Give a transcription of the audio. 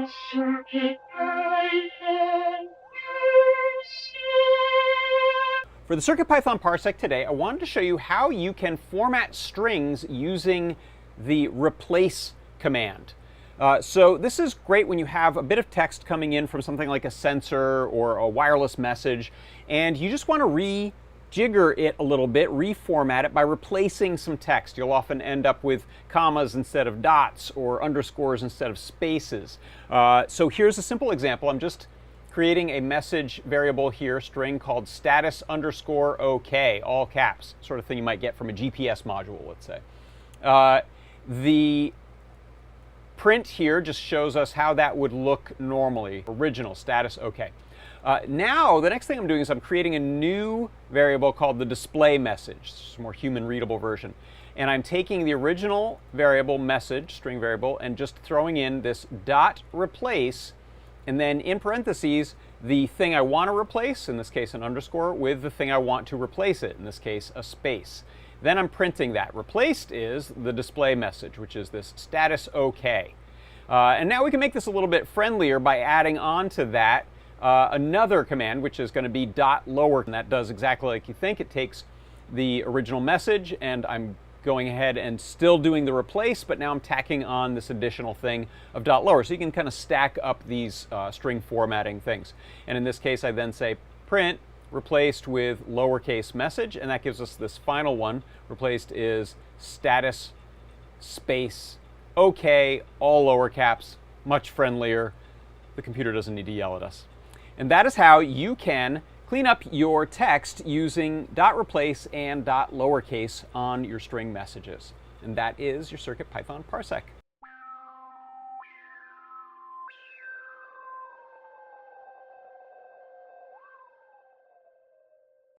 For the CircuitPython Parsec today, I wanted to show you how you can format strings using the replace command. So this is great when you have a bit of text coming in from something like a sensor or a wireless message, and you just want to rejigger it a little bit, reformat it by replacing some text. You'll often end up with commas instead of dots or underscores instead of spaces. So here's a simple example. I'm just creating a message variable here, string called status underscore OK, all caps, sort of thing you might get from a GPS module, let's say. The print here just shows us how that would look normally, original status OK. Now, the next thing I'm doing is I'm creating a new variable called the display message. It's a more human readable version. And I'm taking the original variable message, string variable, and just throwing in this dot replace, and then in parentheses, the thing I want to replace, in this case an underscore, with the thing I want to replace it, in this case a space. Then I'm printing that. Replaced is the display message, which is this status OK. And now we can make this a little bit friendlier by adding on to that another command, which is going to be dot lower. And that does exactly like you think. It takes the original message, and I'm going ahead and still doing the replace, but now I'm tacking on this additional thing of dot lower. So you can kind of stack up these string formatting things. And in this case, I then say print replaced with lowercase message, and that gives us this final one. Replaced is status space OK, all lower caps, much friendlier. The computer doesn't need to yell at us. And that is how you can clean up your text using dot replace and dot lowercase on your string messages. And that is your CircuitPython Parsec.